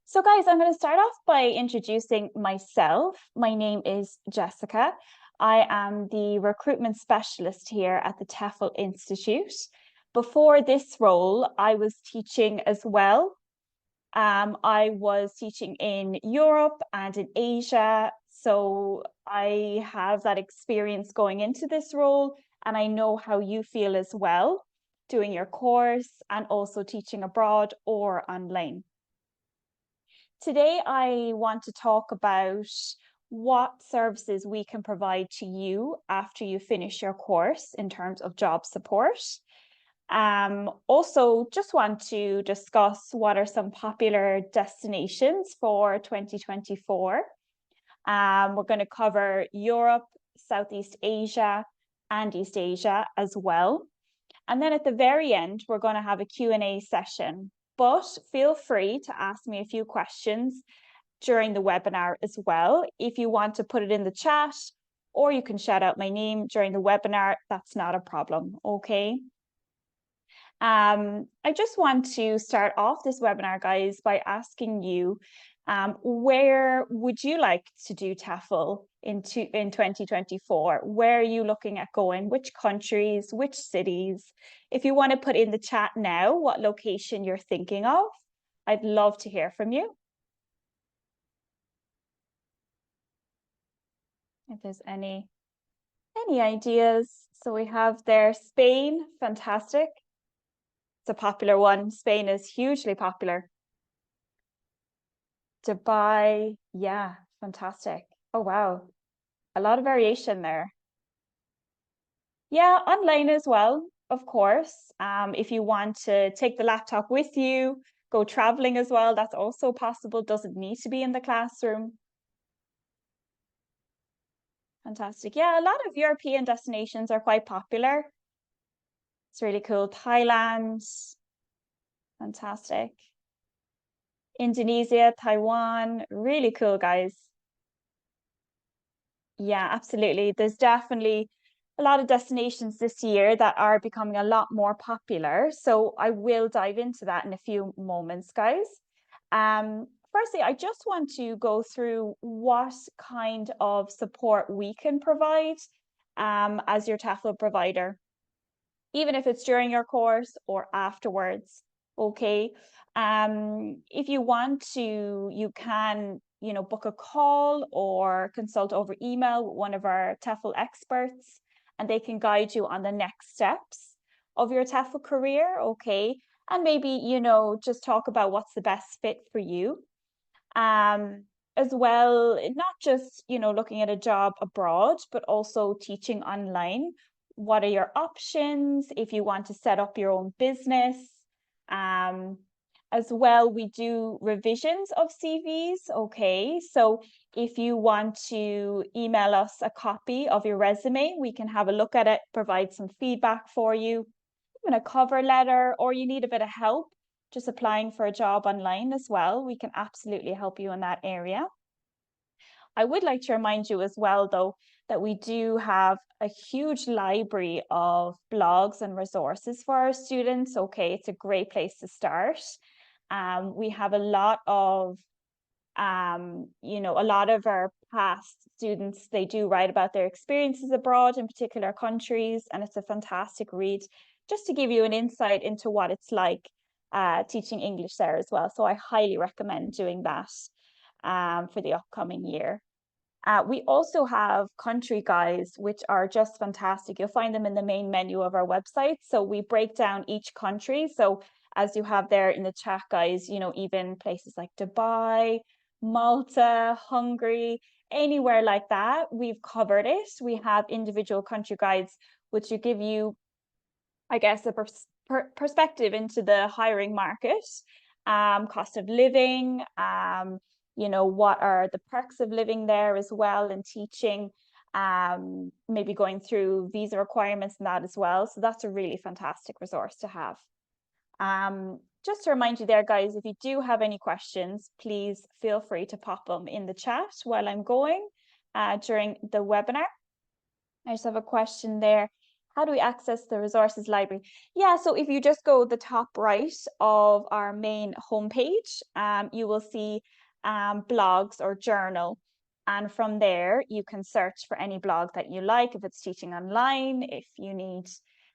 So guys, I'm going to start off by introducing myself. My name is Jessica. I am the recruitment specialist here at the TEFL Institute. Before this role, I was teaching as well. I was teaching in Europe and in Asia. So I have that experience going into this role, and I know how you feel as well, doing your course and also teaching abroad or online. Today, I want to talk about what services we can provide to you after you finish your course in terms of job support. Also, just want to discuss what are some popular destinations for 2024. We're going to cover Europe, Southeast Asia, and East Asia as well. And then at the very end, we're going to have a Q&A session. But feel free to ask me a few questions during the webinar as well. If you want to put it in the chat, or you can shout out my name during the webinar, that's not a problem, okay? I just want to start off this webinar, guys, by asking you, where would you like to do TEFL in 2024? Where are you looking at going? Which countries, which cities? If you want to put in the chat now what location you're thinking of, I'd love to hear from you. If there's any ideas. So we have there Spain, fantastic. It's a popular one. Spain is hugely popular. Dubai, yeah, fantastic. Oh, wow. A lot of variation there. Yeah, online as well, of course. If you want to take the laptop with you, go traveling as well, that's also possible. Doesn't need to be in the classroom. Fantastic. Yeah, a lot of European destinations are quite popular. It's really cool. Thailand, fantastic. Indonesia, Taiwan, really cool, guys. Yeah, absolutely. There's definitely a lot of destinations this year that are becoming a lot more popular. So I will dive into that in a few moments, guys. Firstly, I just want to go through what kind of support we can provide as your TEFL provider, even if it's during your course or afterwards. Okay. If you want to, you can, book a call or consult over email with one of our TEFL experts, and they can guide you on the next steps of your TEFL career. Okay. And maybe, just talk about what's the best fit for you. As well, not just, looking at a job abroad, but also teaching online. What are your options if you want to set up your own business? As well, we do revisions of CVs. Okay, so if you want to email us a copy of your resume, we can have a look at it, provide some feedback for you, even a cover letter, or you need a bit of help just applying for a job online as well. We can absolutely help you in that area. I would like to remind you as well, though, that we do have a huge library of blogs and resources for our students. Okay, it's a great place to start. We have a lot of, a lot of our past students, they do write about their experiences abroad in particular countries, and it's a fantastic read just to give you an insight into what it's like teaching English there as well. So I highly recommend doing that for the upcoming year. We also have country guides, which are just fantastic. You'll find them in the main menu of our website. So we break down each country. So as you have there in the chat, guys, even places like Dubai, Malta, Hungary, anywhere like that, we've covered it. We have individual country guides, which will give you, I guess, a perspective into the hiring market, cost of living, what are the perks of living there as well and teaching, maybe going through visa requirements and that as well. So that's a really fantastic resource to have. Just to remind you there, guys, if you do have any questions, please feel free to pop them in the chat while I'm going during the webinar. I just have a question there. How do we access the resources library? Yeah, so if you just go the top right of our main homepage, you will see blogs or journal. And from there, you can search for any blog that you like, if it's teaching online, if you need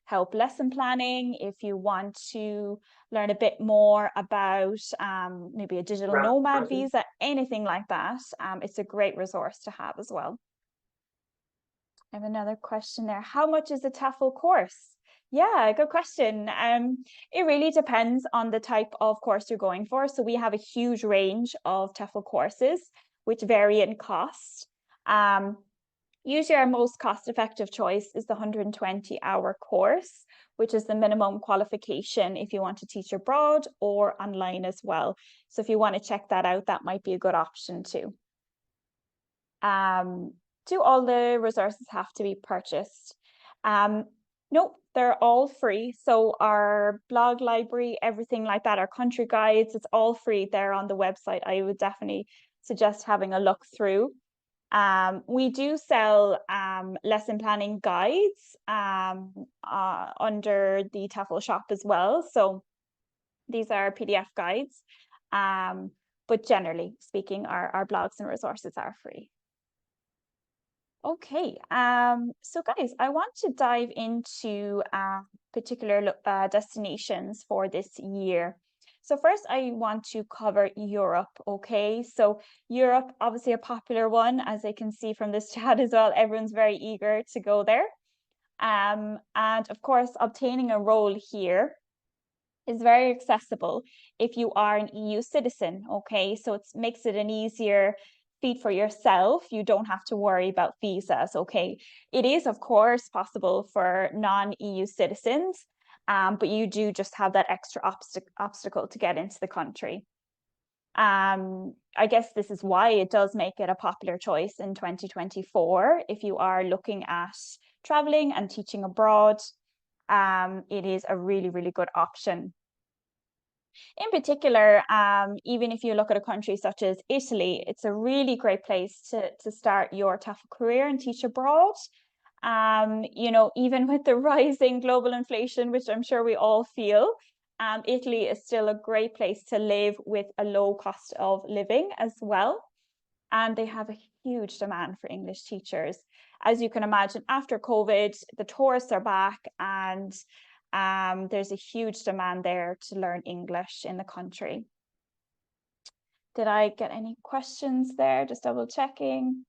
help lesson planning, if you want to learn a bit more about maybe a digital nomad visa, anything like that. It's a great resource to have as well. I have another question there. How much is a TEFL course? Yeah, good question. It really depends on the type of course you're going for. So we have a huge range of TEFL courses, which vary in cost. Usually our most cost-effective choice is the 120-hour course, which is the minimum qualification if you want to teach abroad or online as well. So if you want to check that out, that might be a good option too. Do all the resources have to be purchased? Nope, they're all free. So our blog library, everything like that, our country guides, it's all free there on the website. I would definitely suggest having a look through. We do sell lesson planning guides under the TEFL shop as well. So these are PDF guides. But generally speaking, our blogs and resources are free. Okay, so guys, I want to dive into particular destinations for this year. So first, I want to cover Europe, okay? So Europe, obviously a popular one, as I can see from this chat as well. Everyone's very eager to go there. And of course, obtaining a role here is very accessible if you are an EU citizen, okay? So it makes it an easier feat for yourself. You don't have to worry about visas, okay? It is, of course, possible for non-EU citizens, but you do just have that extra obstacle to get into the country. I guess this is why it does make it a popular choice in 2024. If you are looking at traveling and teaching abroad, it is a really, really good option. In particular, even if you look at a country such as Italy, it's a really great place to start your TEFL career and teach abroad. You know, even with the rising global inflation, which I'm sure we all feel, Italy is still a great place to live with a low cost of living as well. And they have a huge demand for English teachers. As you can imagine, after COVID, the tourists are back and there's a huge demand there to learn English in the country. Did I get any questions there? Just double checking.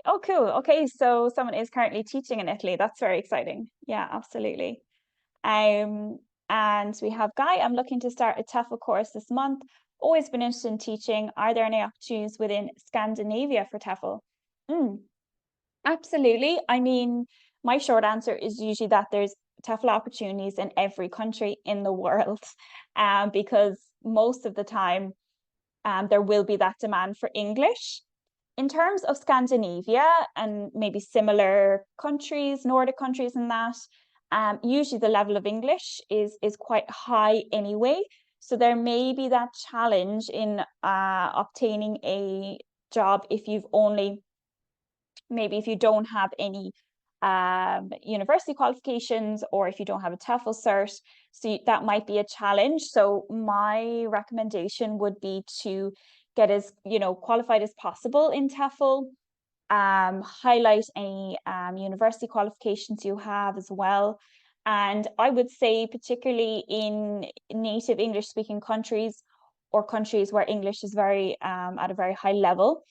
Oh, cool. Okay, so someone is currently teaching in Italy. That's very exciting. Yeah, absolutely. And we have Guy. I'm looking to start a TEFL course this month. Always been interested in teaching. Are there any opportunities within Scandinavia for TEFL? Absolutely. I mean, my short answer is usually that there's TEFL opportunities in every country in the world, because most of the time there will be that demand for English. In terms of Scandinavia and maybe similar countries, Nordic countries and that, usually the level of English is quite high anyway. So there may be that challenge in obtaining a job if you've only, maybe if you don't have any university qualifications or if you don't have a TEFL cert, so that might be a challenge. So my recommendation would be to get as qualified as possible in TEFL, highlight any university qualifications you have as well. And I would say particularly in native English speaking countries or countries where English is very at a very high level,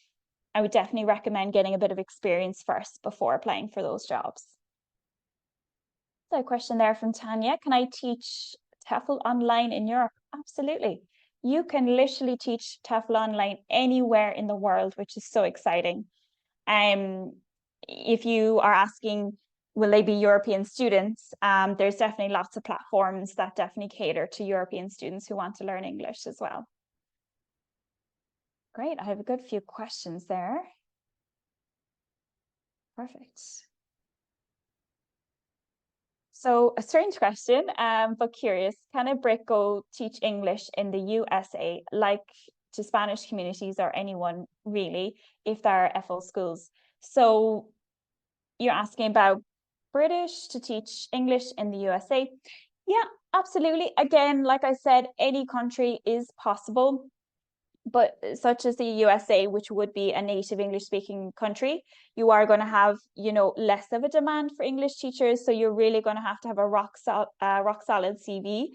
I would definitely recommend getting a bit of experience first before applying for those jobs. So a question there from Tanya, can I teach TEFL online in Europe? Absolutely. You can literally teach TEFL online anywhere in the world, which is so exciting. If you are asking, will they be European students? There's definitely lots of platforms that definitely cater to European students who want to learn English as well. Great, I have a good few questions there. Perfect. So a strange question, but curious. Can a Brit go teach English in the USA, like to Spanish communities or anyone really, if there are FL schools? So you're asking about British to teach English in the USA? Yeah, absolutely. Again, like I said, any country is possible, but such as the USA, which would be a native English speaking country, you are going to have, less of a demand for English teachers. So you're really going to have a rock solid CV,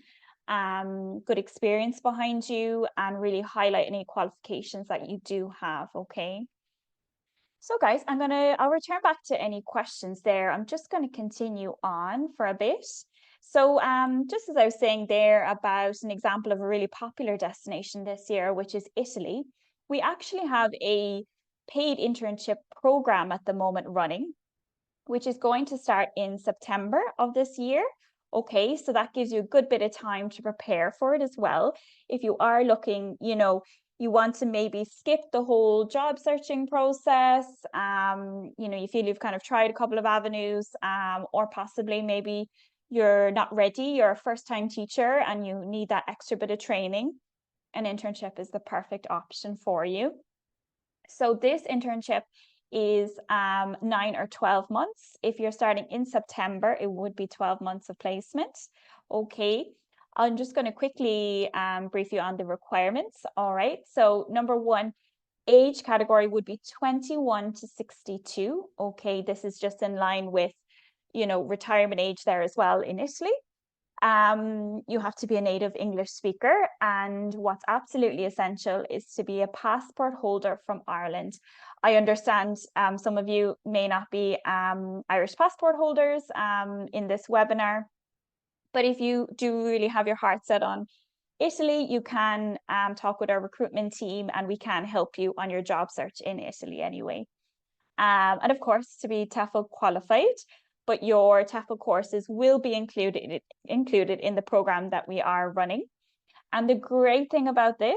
good experience behind you, and really highlight any qualifications that you do have. Okay. So guys, I'll return back to any questions there. I'm just going to continue on for a bit. So just as I was saying there about an example of a really popular destination this year, which is Italy, we actually have a paid internship program at the moment running, which is going to start in September of this year. Okay, so that gives you a good bit of time to prepare for it as well. If you are looking, you want to maybe skip the whole job searching process, you feel you've kind of tried a couple of avenues, or possibly maybe you're not ready, you're a first-time teacher and you need that extra bit of training, an internship is the perfect option for you. So this internship is 9 or 12 months. If you're starting in September, it would be 12 months of placement. Okay, I'm just going to quickly brief you on the requirements. All right, so number one, age category would be 21 to 62. Okay, this is just in line with, retirement age there as well in Italy. You have to be a native English speaker, and what's absolutely essential is to be a passport holder from Ireland. I understand some of you may not be Irish passport holders in this webinar, but if you do really have your heart set on Italy, you can talk with our recruitment team and we can help you on your job search in Italy anyway. And of course, to be TEFL qualified, but your TEFL courses will be included in the program that we are running. And the great thing about this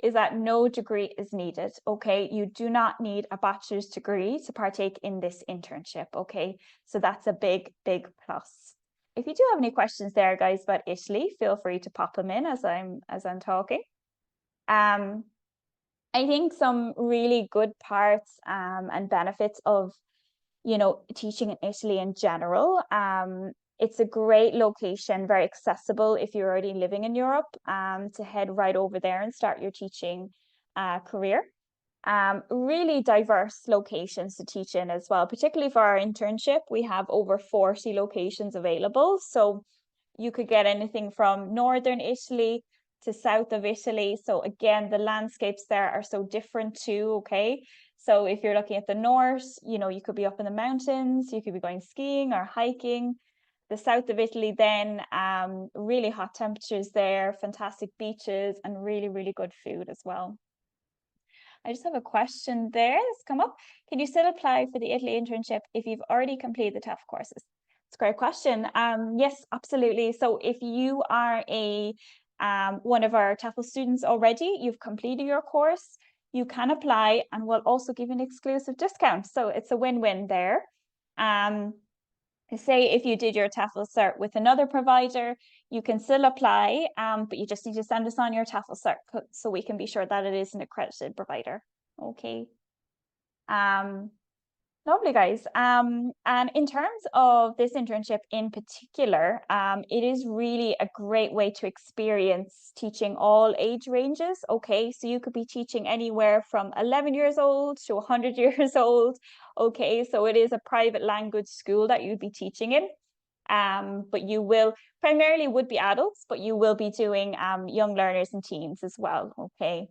is that no degree is needed, okay? You do not need a bachelor's degree to partake in this internship, okay? So that's a big, big plus. If you do have any questions there, guys, about Italy, feel free to pop them in as I'm talking. I think some really good parts and benefits of, teaching in Italy in general. It's a great location, very accessible if you're already living in Europe, to head right over there and start your teaching career. Really diverse locations to teach in as well, particularly for our internship. We have over 40 locations available. So you could get anything from northern Italy to south of Italy. So again, the landscapes there are so different too, okay? So if you're looking at the north, you could be up in the mountains, you could be going skiing or hiking. The south of Italy then, really hot temperatures there, fantastic beaches, and really, really good food as well. I just have a question there that's come up. Can you still apply for the Italy internship if you've already completed the TEFL courses? It's a great question. Yes, absolutely. So if you are one of our TEFL students already, you've completed your course, you can apply and we'll also give an exclusive discount. So it's a win-win there. Say if you did your TEFL cert with another provider, you can still apply, but you just need to send us on your TEFL cert so we can be sure that it is an accredited provider. Okay. Lovely, guys. And in terms of this internship in particular, it is really a great way to experience teaching all age ranges. Okay, so you could be teaching anywhere from 11 years old to 100 years old. Okay, so it is a private language school that you'd be teaching in. But you will primarily would be adults, but you will be doing young learners and teens as well. Okay.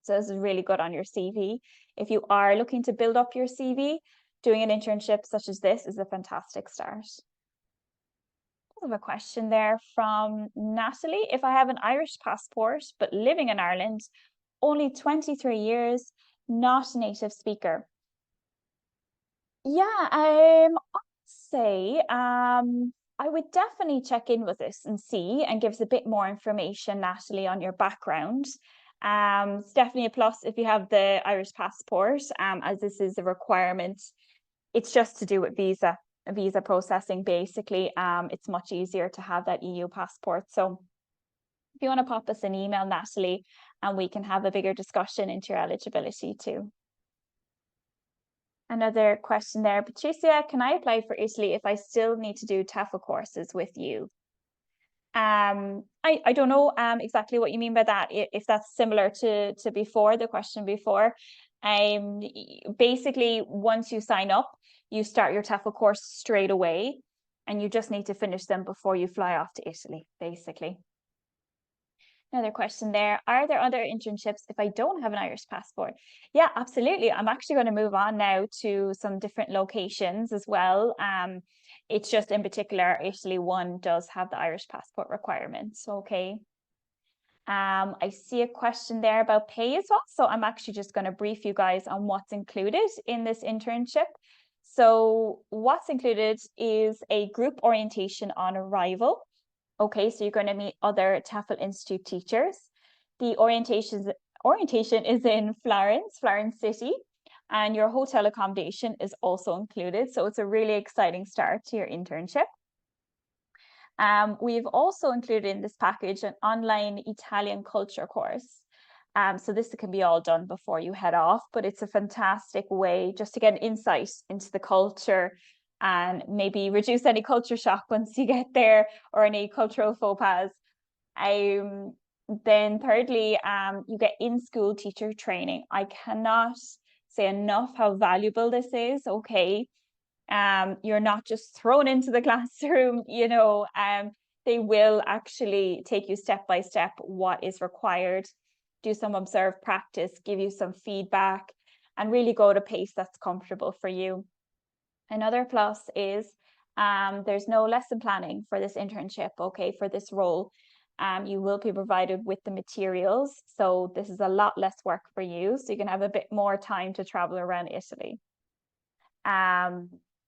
So this is really good on your CV. If you are looking to build up your CV, doing an internship such as this is a fantastic start. I have a question there from Natalie. If I have an Irish passport, but living in Ireland, only 23 years, not a native speaker. Yeah, I'd say I would definitely check in with this and see and give us a bit more information, Natalie, on your background. It's definitely a plus if you have the Irish passport, as this is a requirement. It's just to do with visa processing, basically. It's much easier to have that EU passport. So if you want to pop us an email, Natalie, and we can have a bigger discussion into your eligibility too. Another question there, Patricia, can I apply for Italy if I still need to do TEFL courses with you? I don't know exactly what you mean by that, if that's similar to before, the question before. Basically, once you sign up, you start your TEFL course straight away, and you just need to finish them before you fly off to Italy, basically. Another question there. Are there other internships if I don't have an Irish passport? Yeah, absolutely. I'm actually going to move on now to some different locations as well. It's just in particular, Italy one does have the Irish passport requirements. Okay. I see a question there about pay as well. So I'm actually just going to brief you guys on what's included in this internship. So what's included is a group orientation on arrival. Okay, so you're going to meet other TEFL Institute teachers. The orientation is in Florence City, and your hotel accommodation is also included. So it's a really exciting start to your internship. We've also included in this package an online Italian culture course. So this can be all done before you head off, but it's a fantastic way just to get an insight into the culture and maybe reduce any culture shock once you get there or any cultural faux pas. Then thirdly, you get in-school teacher training. I cannot say enough how valuable this is. Okay. You're not just thrown into the classroom, they will actually take you step by step what is required, do some observed practice, give you some feedback, and really go at a pace that's comfortable for you. Another plus is there's no lesson planning for this internship, okay, for this role. You will be provided with the materials, so this is a lot less work for you, so you can have a bit more time to travel around Italy.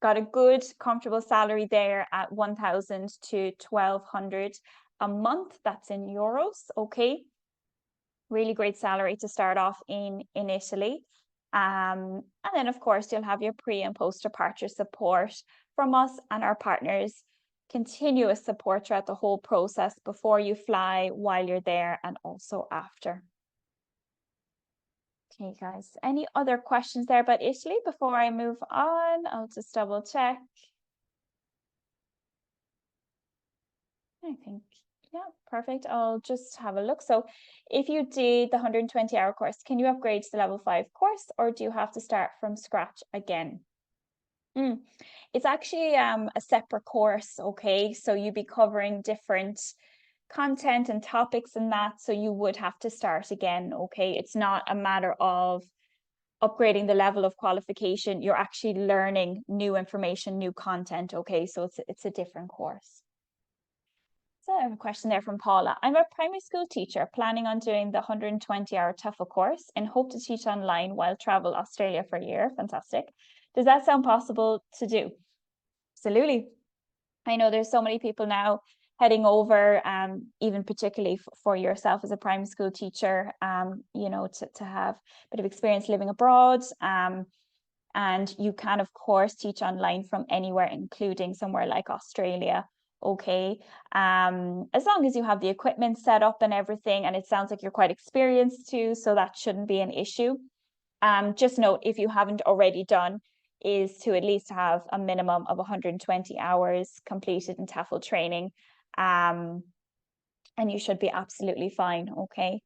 Got a good, comfortable salary there at 1,000 to 1,200 a month. That's in euros, okay? Really great salary to start off in Italy. And then, of course, you'll have your pre and post departure support from us and our partners, continuous support throughout the whole process before you fly, while you're there, and also after. Okay, guys, any other questions there about Italy before I move on? I'll just double check. I think, yeah, perfect. I'll just have a look. So if you did the 120-hour course, can you upgrade to the level 5 course, or do you have to start from scratch again? It's actually a separate course, okay? So you'd be covering different content and topics and that, so you would have to start again, okay? It's not a matter of upgrading the level of qualification. You're actually learning new information, new content, okay? So it's a different course. So I have a question there from Paula. I'm a primary school teacher planning on doing the 120-hour TEFL course and hope to teach online while travel Australia for a year. Fantastic. Does that sound possible to do? Absolutely. I know there's so many people now heading over, even particularly for yourself as a primary school teacher, to have a bit of experience living abroad. And you can, of course, teach online from anywhere, including somewhere like Australia. Okay. As long as you have the equipment set up and everything, and it sounds like you're quite experienced too, so that shouldn't be an issue. Just note, if you haven't already done, is to at least have a minimum of 120 hours completed in TEFL training. And you should be absolutely fine, okay?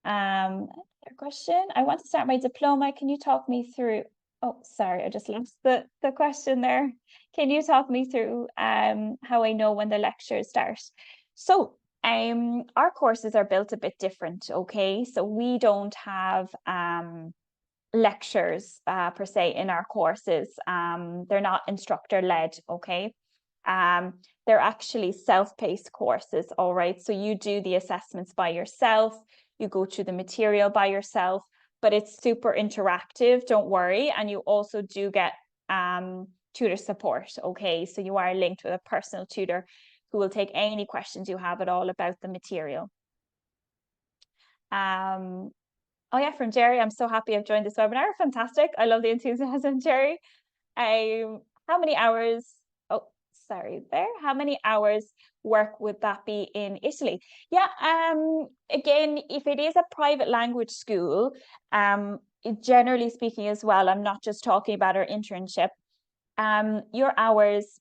Another question. I want to start my diploma. Can you talk me through? Oh, sorry, I just lost the question there. Can you talk me through how I know when the lectures start? So our courses are built a bit different, okay? So we don't have lectures per se in our courses. They're not instructor-led, okay? They're actually self-paced courses, all right? So you do the assessments by yourself, you go through the material by yourself, but it's super interactive, don't worry. And you also do get tutor support, okay? So you are linked with a personal tutor who will take any questions you have at all about the material. Oh yeah, from Jerry, I'm so happy I've joined this webinar. Fantastic. I love the enthusiasm, Jerry. How many hours, oh, sorry there. How many hours work would that be in Italy? Yeah, again, if it is a private language school, generally speaking as well, I'm not just talking about our internship. Your hours,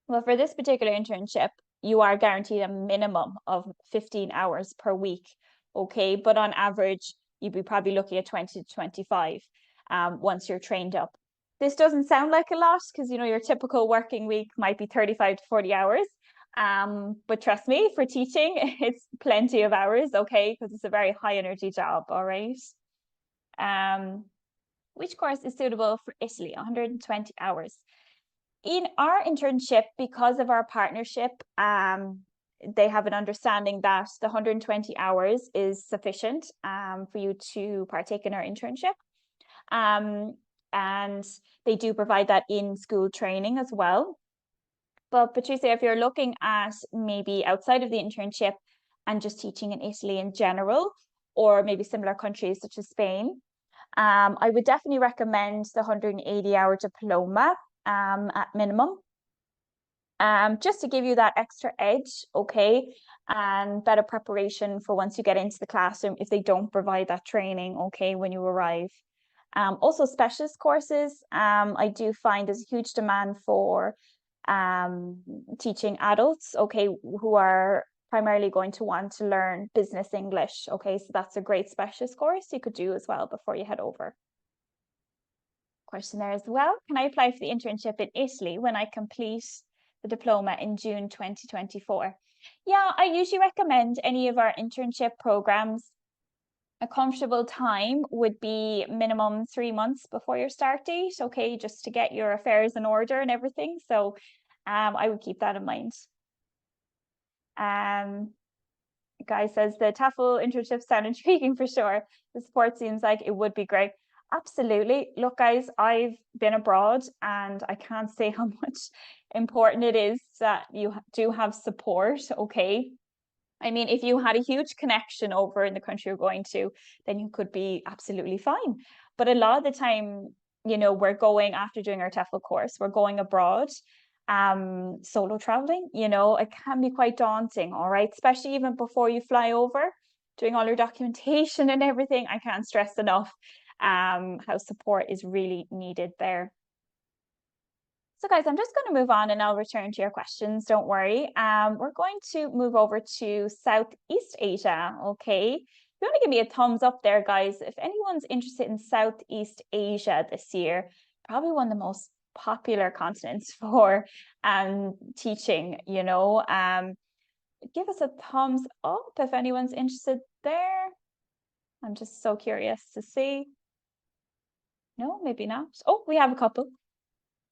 well, for this particular internship, you are guaranteed a minimum of 15 hours per week, okay? But on average, you'd be probably looking at 20 to 25 once you're trained up. This doesn't sound like a lot because, you know, your typical working week might be 35 to 40 hours. But trust me, for teaching, it's plenty of hours, okay? Because it's a very high energy job, all right? Um, which course is suitable for Italy? 120 hours. In our internship, because of our partnership, they have an understanding that the 120 hours is sufficient for you to partake in our internship. And they do provide that in-school training as well. But Patricia, if you're looking at maybe outside of the internship and just teaching in Italy in general, or maybe similar countries such as Spain, I would definitely recommend the 180-hour diploma at minimum. Just to give you that extra edge, okay, and better preparation for once you get into the classroom if they don't provide that training, okay, when you arrive. Also specialist courses, I do find there's a huge demand for teaching adults, okay, who are primarily going to want to learn business English, okay, so that's a great specialist course you could do as well before you head over. Question there as well. Can I apply for the internship in Italy when I complete the diploma in June 2024? Yeah, I usually recommend any of our internship programs. A comfortable time would be minimum 3 months before your start date, okay, just to get your affairs in order and everything. So I would keep that in mind. Guy says the TEFL internship sound intriguing for sure. The support seems like it would be great. Absolutely. Look, guys, I've been abroad and I can't say how much important it is that you do have support, okay? I mean, if you had a huge connection over in the country you're going to, then you could be absolutely fine. But a lot of the time, you know, we're going after doing our TEFL course, we're going abroad, solo traveling, you know, it can be quite daunting, all right, especially even before you fly over, doing all your documentation and everything. I can't stress enough how support is really needed there. So guys, I'm just going to move on and I'll return to your questions. Don't worry. We're going to move over to Southeast Asia. Okay. If you want to give me a thumbs up there, guys, if anyone's interested in Southeast Asia this year, probably one of the most popular continents for teaching, you know. Give us a thumbs up if anyone's interested there. I'm just so curious to see. No, maybe not. Oh, we have a couple.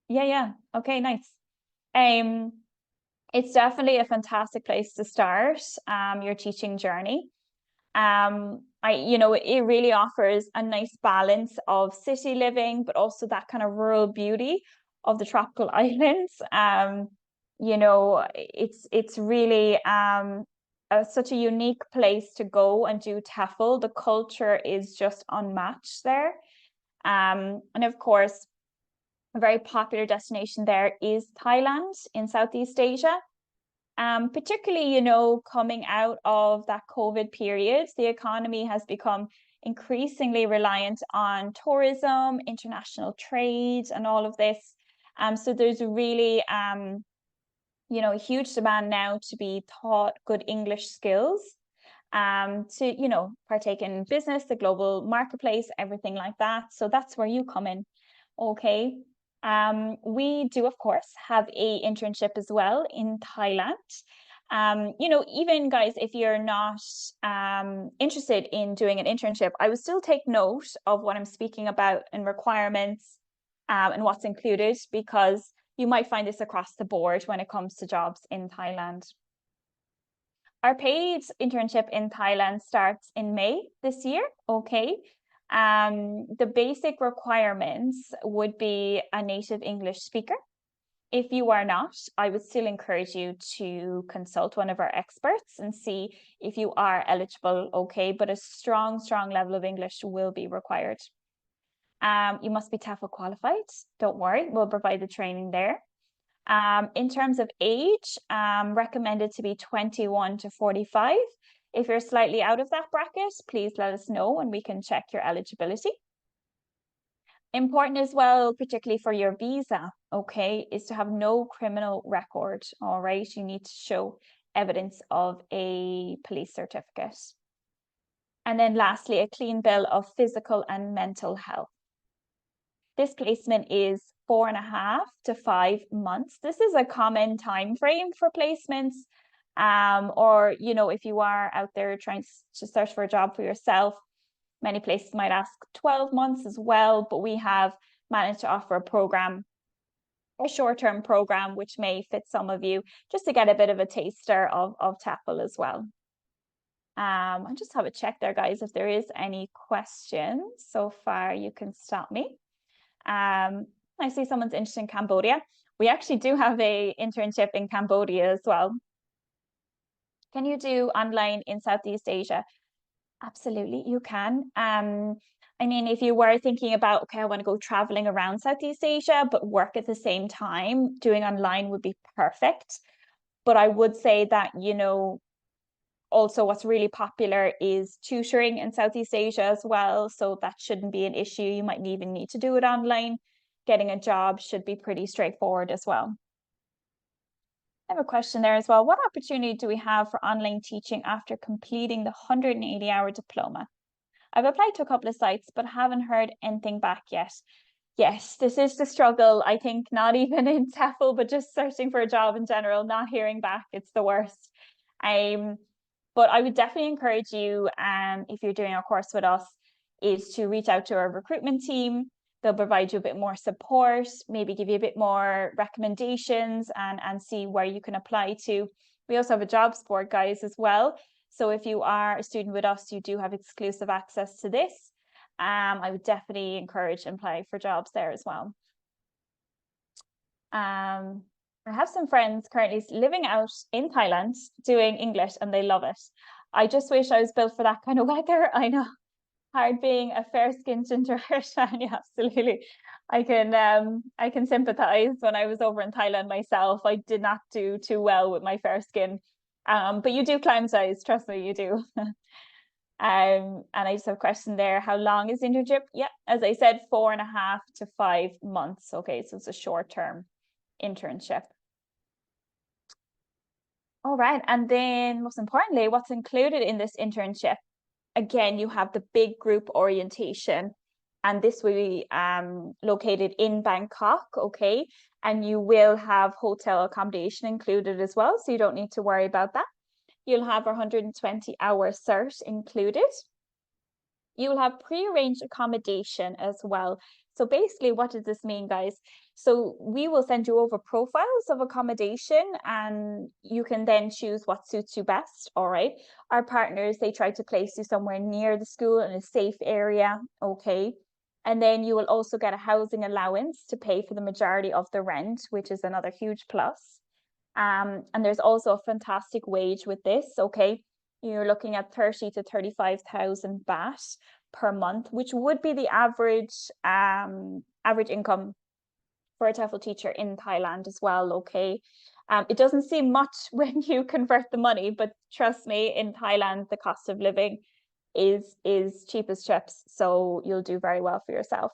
Yeah. Okay, nice. It's definitely a fantastic place to start your teaching journey. You know, it really offers a nice balance of city living, but also that kind of rural beauty of the tropical islands. You know, it's really such a unique place to go and do TEFL. The culture is just unmatched there. And of course, a very popular destination there is Thailand in Southeast Asia. Particularly, you know, coming out of that COVID period, the economy has become increasingly reliant on tourism, international trade, and all of this. So there's really, you know, a huge demand now to be taught good English skills, to, you know, partake in business, the global marketplace, everything like that. So that's where you come in. Okay. We do, of course, have a internship as well in Thailand. You know, even guys, if you're not interested in doing an internship, I would still take note of what I'm speaking about and requirements and what's included, because you might find this across the board when it comes to jobs in Thailand. Our paid internship in Thailand starts in May this year, okay? The basic requirements would be a native English speaker. If you are not, I would still encourage you to consult one of our experts and see if you are eligible, okay? But a strong level of English will be required. You must be TEFL qualified. Don't worry, we'll provide the training there. In terms of age, recommended to be 21 to 45. If you're slightly out of that bracket, please let us know and we can check your eligibility. Important as well, particularly for your visa, okay, is to have no criminal record, all right? You need to show evidence of a police certificate. And then lastly, a clean bill of physical and mental health. This placement is 4.5 to 5 months. This is a common time frame for placements. Or, you know, if you are out there trying to search for a job for yourself, many places might ask 12 months as well, but we have managed to offer a short-term program, which may fit some of you, just to get a bit of a taster of TEFL as well. I'll just have a check there, guys, if there is any questions so far. You can stop me. I see someone's interested in Cambodia. We actually do have a internship in Cambodia as well. Can you do online in Southeast Asia? Absolutely, you can. I mean, if you were thinking about, okay, I want to go traveling around Southeast Asia, but work at the same time, doing online would be perfect. But I would say that, you know, also what's really popular is tutoring in Southeast Asia as well. So that shouldn't be an issue. You might even need to do it online. Getting a job should be pretty straightforward as well. I have a question there as well. What opportunity do we have for online teaching after completing the 180-hour diploma? I've applied to a couple of sites, but haven't heard anything back yet. Yes, this is the struggle. I think not even in TEFL, but just searching for a job in general, not hearing back, it's the worst. But I would definitely encourage you, if you're doing a course with us, is to reach out to our recruitment team. They'll provide you a bit more support, maybe give you a bit more recommendations and see where you can apply to. We also have a jobs board, guys, as well. So if you are a student with us, you do have exclusive access to this. I would definitely encourage applying for jobs there as well. I have some friends currently living out in Thailand doing English and they love it. I just wish I was built for that kind of weather. I know, hard being a fair-skinned ginger Irish man. Yeah, absolutely. I can sympathize. When I was over in Thailand myself, I did not do too well with my fair skin. But you do climb size, trust me, you do. And I just have a question there. How long is the internship? Yeah, as I said, 4.5 to 5 months. Okay, so it's a short-term internship. All right, and then most importantly, what's included in this internship? Again, you have the big group orientation, and this will be located in Bangkok, okay? And you will have hotel accommodation included as well, so you don't need to worry about that. You'll have 120-hour cert included. You'll have pre-arranged accommodation as well. So basically, what does this mean, guys? So we will send you over profiles of accommodation and you can then choose what suits you best, all right? Our partners, they try to place you somewhere near the school in a safe area, okay? And then you will also get a housing allowance to pay for the majority of the rent, which is another huge plus. And there's also a fantastic wage with this, okay? You're looking at 30 to 35,000 baht per month, which would be the average income for a TEFL teacher in Thailand as well, okay? It doesn't seem much when you convert the money, but trust me, in Thailand, the cost of living is cheap as chips, so you'll do very well for yourself.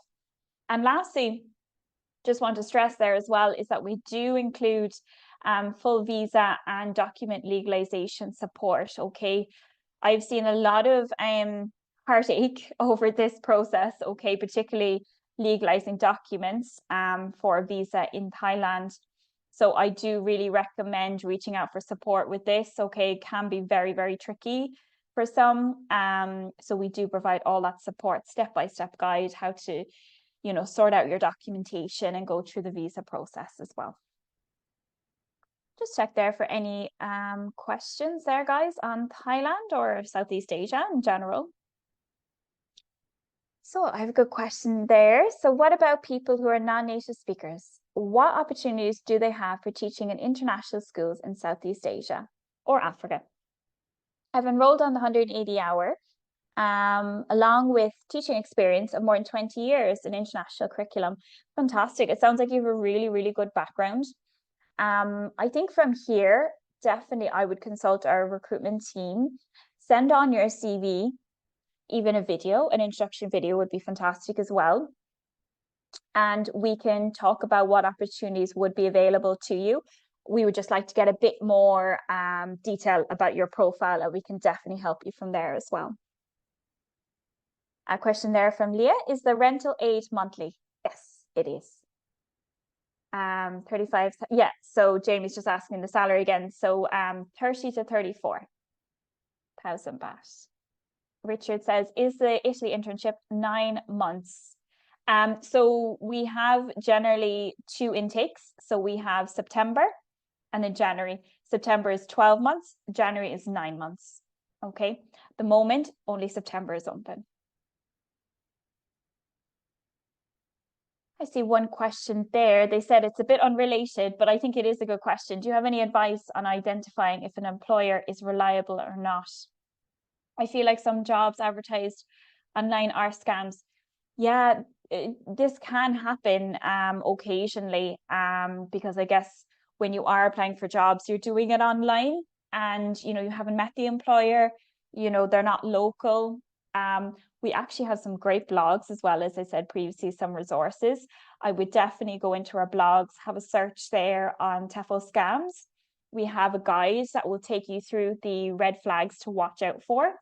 And lastly, just want to stress there as well is that we do include full visa and document legalization support, okay? I've seen a lot of heartache over this process, okay, particularly legalizing documents for a visa in Thailand. So I do really recommend reaching out for support with this, okay? It can be very, very tricky for some. So we do provide all that support, step-by-step guide, how to, you know, sort out your documentation and go through the visa process as well. Just check there for any questions there, guys, on Thailand or Southeast Asia in general. So I have a good question there. So what about people who are non-native speakers? What opportunities do they have for teaching in international schools in Southeast Asia or Africa? I've enrolled on the 180-hour, along with teaching experience of more than 20 years in international curriculum. Fantastic. It sounds like you have a really, really good background. I think from here, definitely I would consult our recruitment team, send on your CV, even a video, an introduction video would be fantastic as well. and we can talk about what opportunities would be available to you. We would just like to get a bit more detail about your profile, and we can definitely help you from there as well. A question there from Leah, is the rental aid monthly? Yes, it is. 35, yeah, so Jamie's just asking the salary again. So 30 to 34,000 baht. Richard says, is the Italy internship 9 months? So we have generally 2 intakes. So we have September and then January. September is 12 months, January is 9 months. Okay, the moment only September is open. I see one question there. They said it's a bit unrelated, but I think it is a good question. Do you have any advice on identifying if an employer is reliable or not? I feel like some jobs advertised online are scams. Yeah, this can happen occasionally because I guess when you are applying for jobs, you're doing it online and you haven't met the employer, they're not local. We actually have some great blogs as well, as I said previously, some resources. I would definitely go into our blogs, have a search there on TEFL scams. We have a guide that will take you through the red flags to watch out for.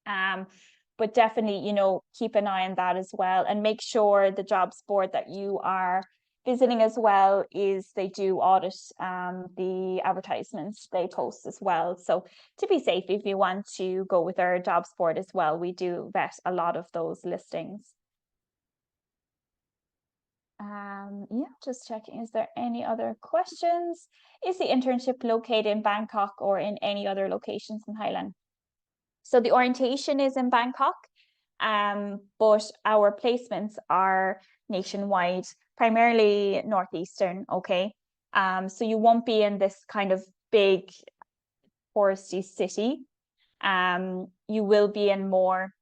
But definitely, keep an eye on that as well, and make sure the jobs board that you are visiting as well they do audit the advertisements they post as well. So to be safe, if you want to go with our jobs board as well, we do vet a lot of those listings. Yeah, just checking, is there any other questions? Is the internship located in Bangkok or in any other locations in Thailand? So the orientation is in Bangkok, but our placements are nationwide, primarily northeastern, okay? So you won't be in this kind of big touristy city. You will be in more,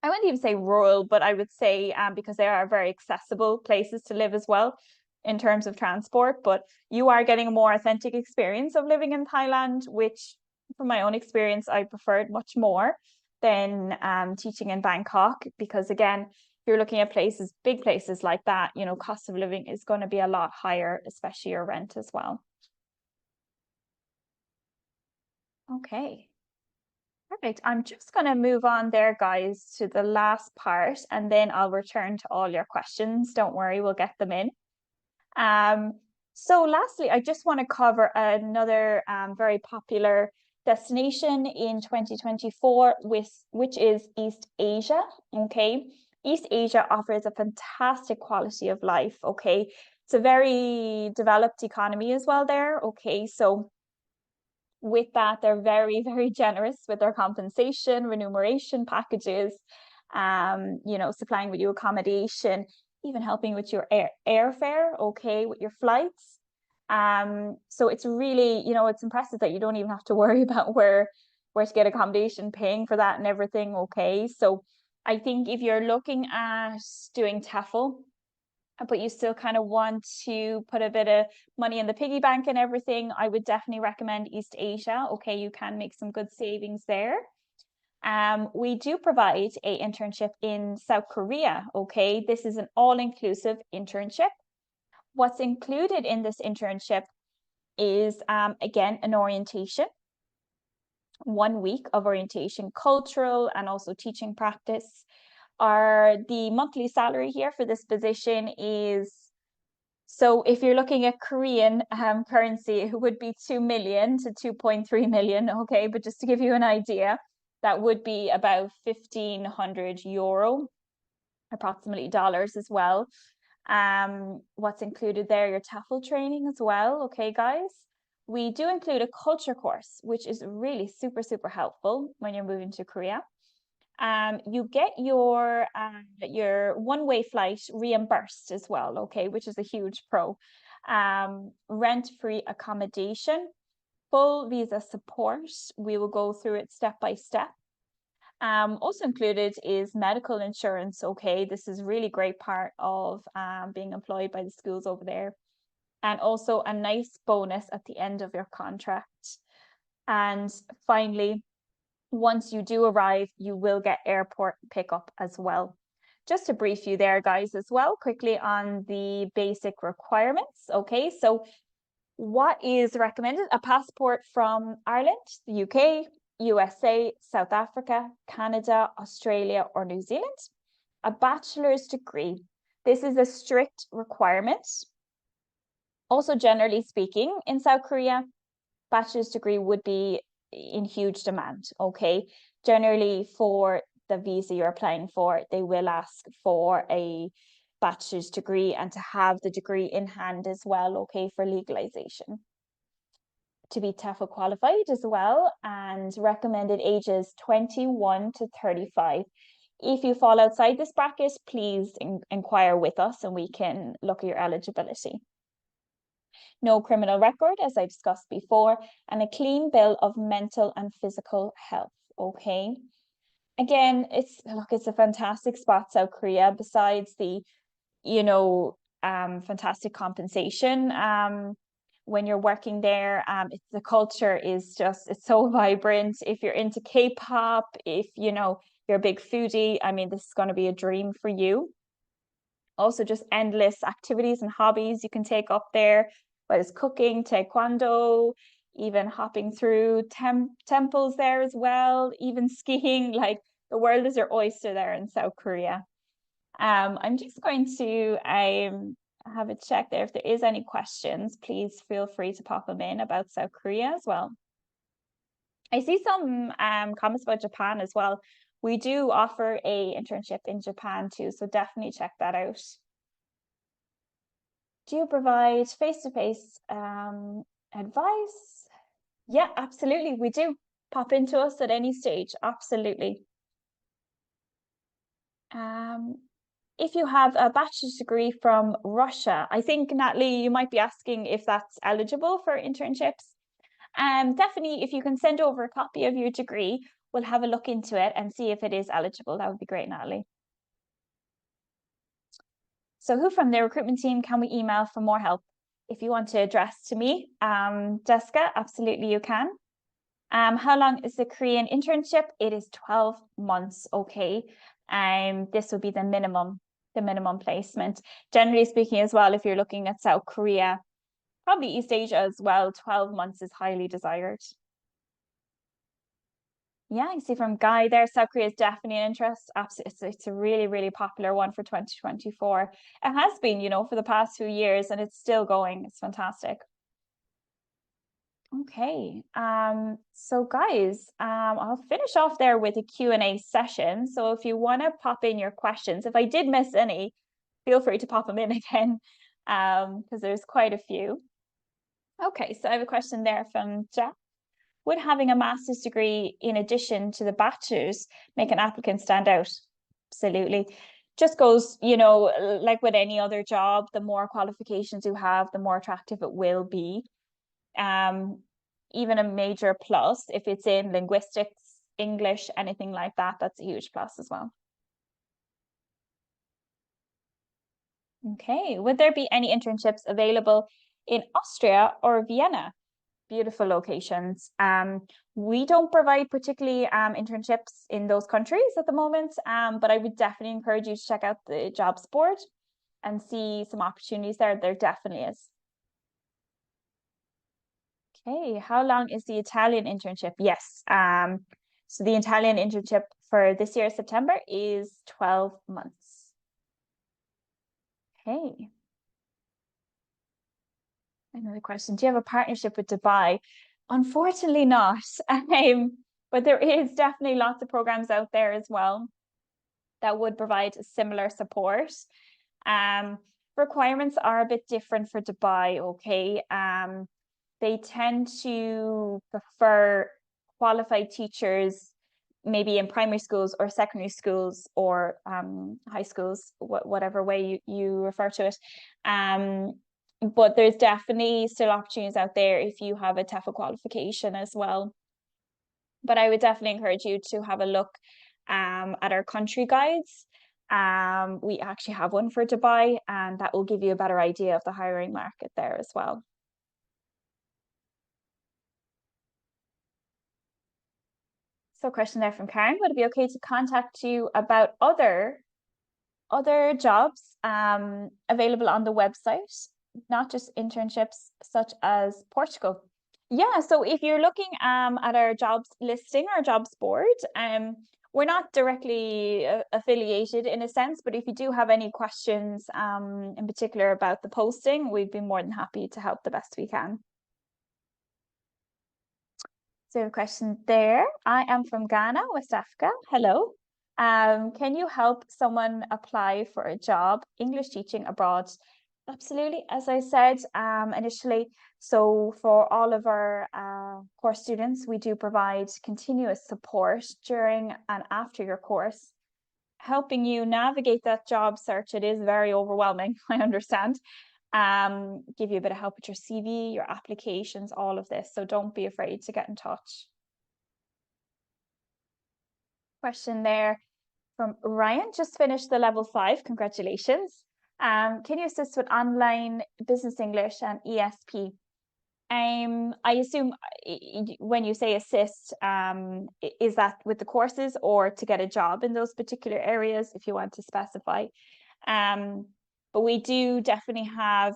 I wouldn't even say rural, but I would say because they are very accessible places to live as well in terms of transport, but you are getting a more authentic experience of living in Thailand, which from my own experience, I preferred much more than teaching in Bangkok, because again, if you're looking at places, big places like that, cost of living is going to be a lot higher, especially your rent as well. Okay. Perfect. I'm just going to move on there, guys, to the last part, and then I'll return to all your questions. Don't worry, we'll get them in. So lastly, I just want to cover another very popular destination in 2024, which is East Asia. Okay, East Asia offers a fantastic quality of life. Okay, it's a very developed economy as well there. Okay, so with that, they're very, very generous with their compensation, remuneration packages, supplying with you accommodation, even helping with your airfare, okay, with your flights. So it's really, it's impressive that you don't even have to worry about where to get accommodation, paying for that and everything, okay? So I think if you're looking at doing TEFL, but you still kind of want to put a bit of money in the piggy bank and everything, I would definitely recommend East Asia. Okay, you can make some good savings there. We do provide an internship in South Korea. Okay, this is an all-inclusive internship. What's included in this internship is, again, an orientation, 1 week of orientation, cultural and also teaching practice. The monthly salary here for this position is, so if you're looking at Korean currency, it would be 2 million to 2.3 million, okay? But just to give you an idea, that would be about 1,500 euro, approximately dollars as well. What's included there, your TEFL training as well, okay, guys? We do include a culture course, which is really super, super helpful when you're moving to Korea. You get your one-way flight reimbursed as well, okay, which is a huge pro. Rent-free accommodation, full visa support. We will go through it step by step. Also included is medical insurance, okay. This is really great part of being employed by the schools over there. And also a nice bonus at the end of your contract. And finally, once you do arrive, you will get airport pickup as well just to brief you there, guys, as well, quickly on the basic requirements. Okay, so what is recommended? A passport from Ireland, the UK, USA, South Africa, Canada, Australia, or New Zealand. A bachelor's degree. This is a strict requirement. Also, generally speaking, in South Korea, bachelor's degree would be in huge demand, okay? Generally, for the visa you're applying for, they will ask for a bachelor's degree and to have the degree in hand as well, okay, for legalization. To be TEFL qualified as well, and recommended ages 21 to 35. If you fall outside this bracket, please inquire with us and we can look at your eligibility. No criminal record, as I discussed before, and a clean bill of mental and physical health, okay? Again, it's a fantastic spot, South Korea, besides the, fantastic compensation. When you're working there, the culture is it's so vibrant. If you're into K-pop, if, you're a big foodie, I mean, this is going to be a dream for you. Also, just endless activities and hobbies you can take up there, whether it's cooking, taekwondo, even hopping through temples there as well, even skiing. Like, the world is your oyster there in South Korea. I'm just going to have a check there. If there is any questions, please feel free to pop them in about South Korea as well. I see some comments about Japan as well. We do offer a internship in Japan too, so definitely check that out. Do you provide face-to-face advice? Yeah, absolutely. We do. Pop into us at any stage. Absolutely. If you have a bachelor's degree from Russia, I think, Natalie, you might be asking if that's eligible for internships. Definitely, if you can send over a copy of your degree, we'll have a look into it and see if it is eligible. That would be great, Natalie. So who from the recruitment team can we email for more help? If you want to address to me, Jessica, absolutely you can. How long is the Korean internship? It is 12 months, okay. This would be the minimum placement. Generally speaking as well, if you're looking at South Korea, probably East Asia as well, 12 months is highly desired. Yeah, you see from Guy there, South Korea is definitely an interest. Absolutely, it's a really, really popular one for 2024. It has been, for the past few years, and it's still going. It's fantastic. Okay, so guys, I'll finish off there with a Q&A session. So if you want to pop in your questions, if I did miss any, feel free to pop them in again, because there's quite a few. Okay, so I have a question there from Jack. Would having a master's degree in addition to the bachelor's make an applicant stand out? Absolutely. Just goes, like with any other job, the more qualifications you have, the more attractive it will be. Even a major plus if it's in linguistics, English, anything like that, that's a huge plus as well. Okay, would there be any internships available in Austria or Vienna? Beautiful locations. We don't provide particularly internships in those countries at the moment, but I would definitely encourage you to check out the jobs board and see some opportunities there. There definitely is. Okay, how long is the Italian internship? Yes. So the Italian internship for this year, September, is 12 months. Okay. Another question. Do you have a partnership with Dubai? Unfortunately not. But there is definitely lots of programs out there as well that would provide similar support. Requirements are a bit different for Dubai, okay? They tend to prefer qualified teachers, maybe in primary schools or secondary schools or high schools, whatever way you refer to it. But there's definitely still opportunities out there if you have a TEFL qualification as well. But I would definitely encourage you to have a look at our country guides. We actually have one for Dubai, and that will give you a better idea of the hiring market there as well. So question there from Karen, would it be okay to contact you about other other jobs available on the website, not just internships, such as Portugal. Yeah, so if you're looking at our jobs listing, our jobs board, we're not directly affiliated in a sense, but if you do have any questions in particular about the posting, we'd be more than happy to help the best we can. So a question there. I am from Ghana, West Africa. Hello. Can you help someone apply for a job, English teaching abroad? Absolutely. As I said initially, so for all of our course students, we do provide continuous support during and after your course, helping you navigate that job search. It is very overwhelming, I understand. Give you a bit of help with your CV, your applications, all of this. So don't be afraid to get in touch. Question there from Ryan, just finished the level 5, congratulations. Can you assist with online business English and ESP? I assume when you say assist, is that with the courses or to get a job in those particular areas, if you want to specify? But we do definitely have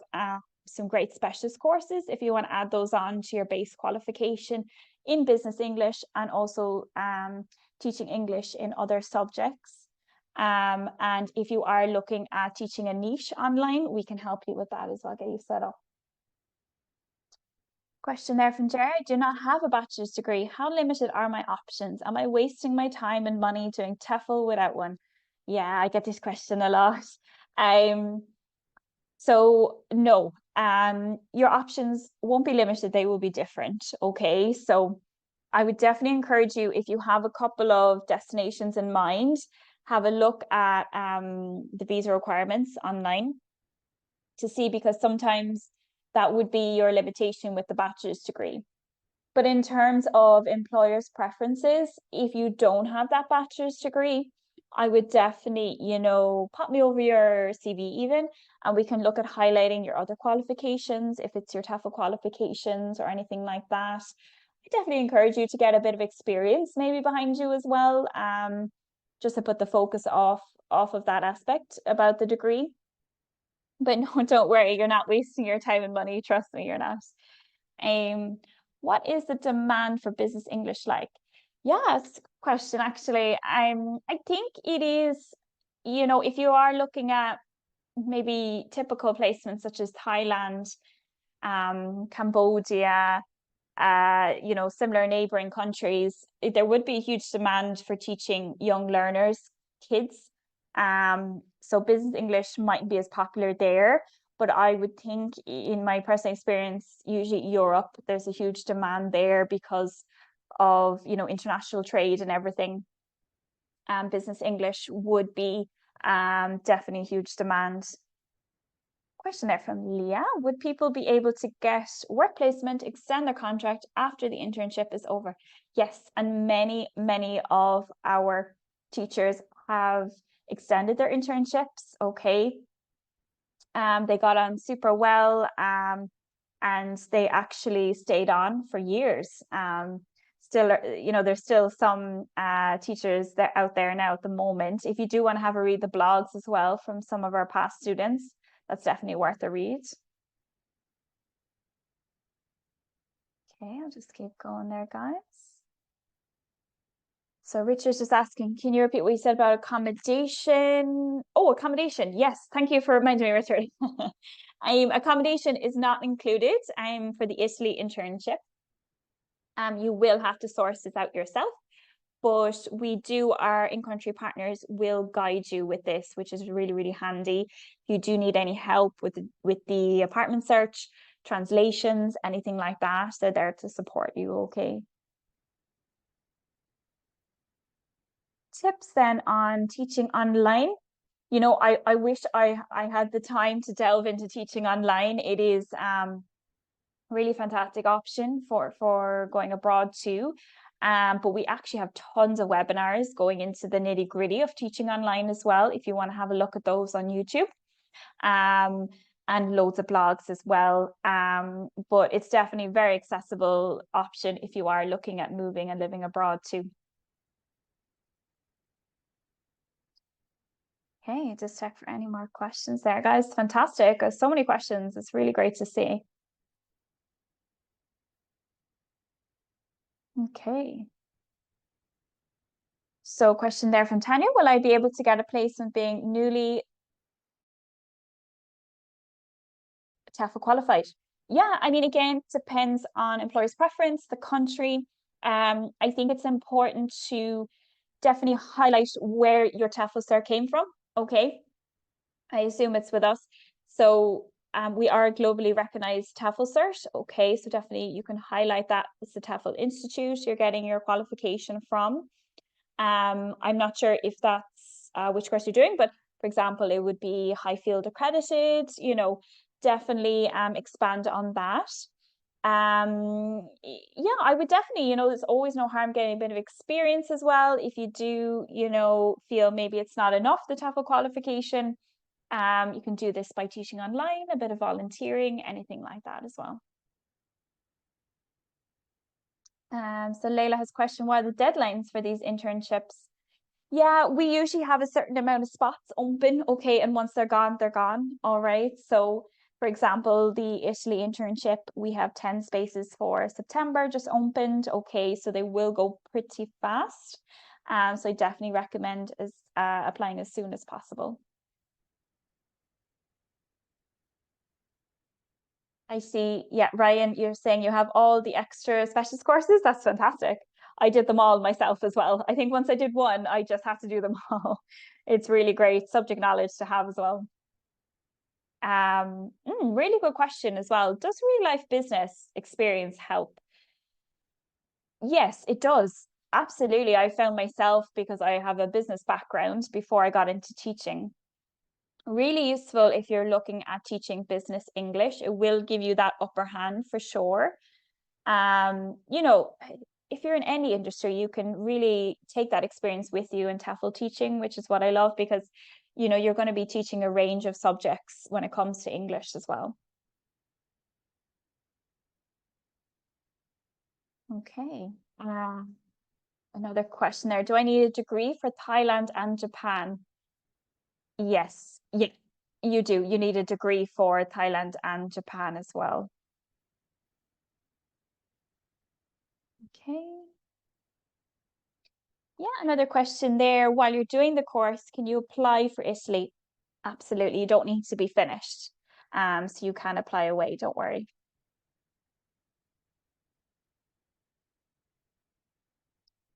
some great specialist courses if you want to add those on to your base qualification in business English and also teaching English in other subjects. And if you are looking at teaching a niche online, we can help you with that as well, get you set up. Question there from Jared. I do not have a bachelor's degree. How limited are my options? Am I wasting my time and money doing TEFL without one? Yeah, I get this question a lot. So no, your options won't be limited. They will be different. Okay, so I would definitely encourage you, if you have a couple of destinations in mind, have a look at the visa requirements online to see, because sometimes that would be your limitation with the bachelor's degree. But in terms of employers' preferences, if you don't have that bachelor's degree, I would definitely, pop me over your CV even, and we can look at highlighting your other qualifications, if it's your TEFL qualifications or anything like that. I definitely encourage you to get a bit of experience maybe behind you as well, just to put the focus off of that aspect about the degree. But no, don't worry, you're not wasting your time and money. Trust me, you're not. What is the demand for business English like? Yes, question actually. I think it is, if you are looking at maybe typical placements such as Thailand, Cambodia, similar neighboring countries, there would be a huge demand for teaching young learners, kids. So business English mightn't be as popular there, but I would think in my personal experience, usually Europe, there's a huge demand there because of, international trade and everything. Business English would be definitely huge demand. Question there from Leah. Would people be able to get work placement, extend their contract after the internship is over? Yes, and many of our teachers have extended their internships. Okay. They got on super well, and they actually stayed on for years. Still, there's still some teachers that out there now at the moment. If you do want to have a read the blogs as well from some of our past students, that's definitely worth a read. Okay, I'll just keep going there, guys. So Richard's just asking, can you repeat what you said about accommodation? Oh, accommodation. Yes, thank you for reminding me, Richard. Accommodation is not included for the Italy internship. You will have to source this out yourself, but our in-country partners will guide you with this, which is really, really handy. If you do need any help with the apartment search, translations, anything like that, they're there to support you, okay? Tips then on teaching online. I wish I had the time to delve into teaching online. It is really fantastic option for going abroad too. But we actually have tons of webinars going into the nitty-gritty of teaching online as well, if you want to have a look at those on YouTube. And loads of blogs as well. But it's definitely a very accessible option if you are looking at moving and living abroad too. Okay, just check for any more questions there, guys. Fantastic. So many questions. It's really great to see. Okay. So question there from Tanya, will I be able to get a placement being newly TEFL qualified? Yeah, I mean, again, depends on employer's preference, the country. I think it's important to definitely highlight where your TEFL cert came from. Okay, I assume it's with us. So we are a globally recognized TEFL cert. Okay, so definitely you can highlight that it's the TEFL Institute you're getting your qualification from. I'm not sure if that's which course you're doing, but for example, it would be Highfield accredited, definitely expand on that. Yeah, I would definitely, there's always no harm getting a bit of experience as well. If you do, feel maybe it's not enough, the TEFL qualification, you can do this by teaching online, a bit of volunteering, anything like that as well. So Layla has a question, what are the deadlines for these internships? Yeah, we usually have a certain amount of spots open, okay, and once they're gone, they're gone. All right. So, for example, the Italy internship, we have 10 spaces for September just opened, okay, so they will go pretty fast. So I definitely recommend applying as soon as possible. I see. Yeah, Ryan, you're saying you have all the extra specialist courses. That's fantastic. I did them all myself as well. I think once I did one, I just had to do them all. It's really great subject knowledge to have as well. Really good question as well. Does real life business experience help? Yes, it does. Absolutely. I found myself because I have a business background before I got into teaching. Really useful if you're looking at teaching business English. It will give you that upper hand for sure. You know, if you're in any industry, you can really take that experience with you in TEFL teaching, which is what I love because, you're going to be teaching a range of subjects when it comes to English as well. Okay. Another question there. Do I need a degree for Thailand and Japan? Yes. Yeah, you do. You need a degree for Thailand and Japan as well. Okay. Yeah, another question there. While you're doing the course, can you apply for Italy? Absolutely. You don't need to be finished. So you can apply away, don't worry.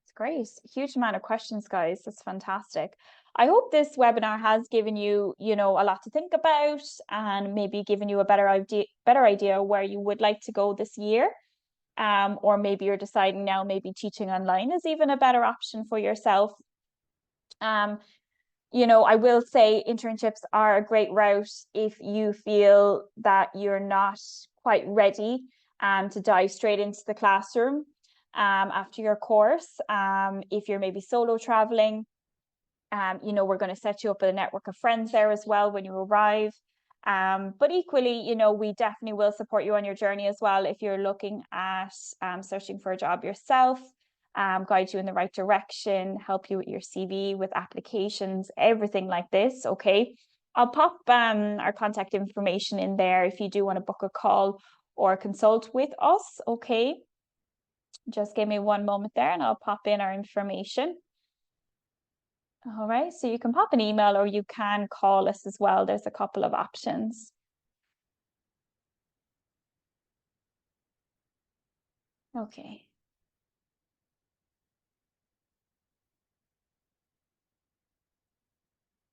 It's great. Huge amount of questions, guys. That's fantastic. I hope this webinar has given you, a lot to think about and maybe given you a better idea where you would like to go this year. Or maybe you're deciding now maybe teaching online is even a better option for yourself. Um, I will say internships are a great route if you feel that you're not quite ready to dive straight into the classroom after your course. If you're maybe solo traveling, we're going to set you up with a network of friends there as well when you arrive. But equally, we definitely will support you on your journey as well if you're looking at searching for a job yourself, guide you in the right direction, help you with your CV, with applications, everything like this. Okay. I'll pop our contact information in there if you do want to book a call or consult with us. Okay. Just give me one moment there and I'll pop in our information. All right, so you can pop an email or you can call us as well. There's a couple of options. Okay.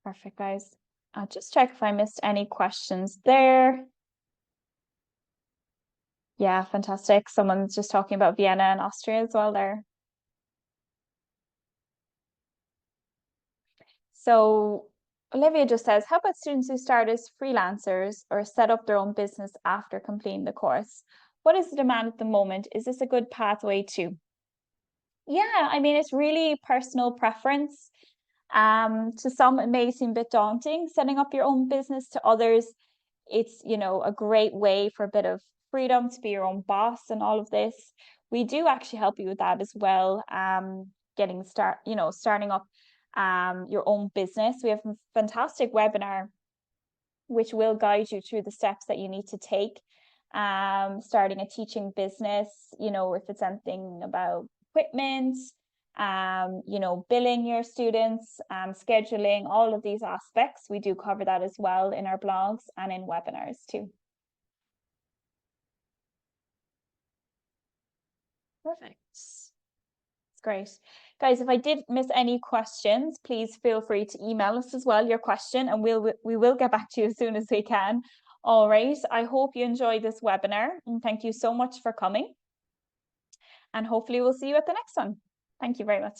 Perfect, guys. I'll just check if I missed any questions there. Yeah, fantastic. Someone's just talking about Vienna and Austria as well there. So Olivia just says, how about students who start as freelancers or set up their own business after completing the course? What is the demand at the moment? Is this a good pathway to? Yeah, I mean, it's really personal preference. To some, it may seem a bit daunting setting up your own business. To others, it's, a great way for a bit of freedom to be your own boss and all of this. We do actually help you with that as well. Starting up your own business. We have a fantastic webinar which will guide you through the steps that you need to take, starting a teaching business, you know, if it's something about equipment, you know, billing your students, scheduling, all of these aspects. We do cover that as well in our blogs and in webinars too. Perfect. It's great. Guys, if I did miss any questions, please feel free to email us as well your question, and we will get back to you as soon as we can. All right. I hope you enjoyed this webinar, and thank you so much for coming. And hopefully we'll see you at the next one. Thank you very much.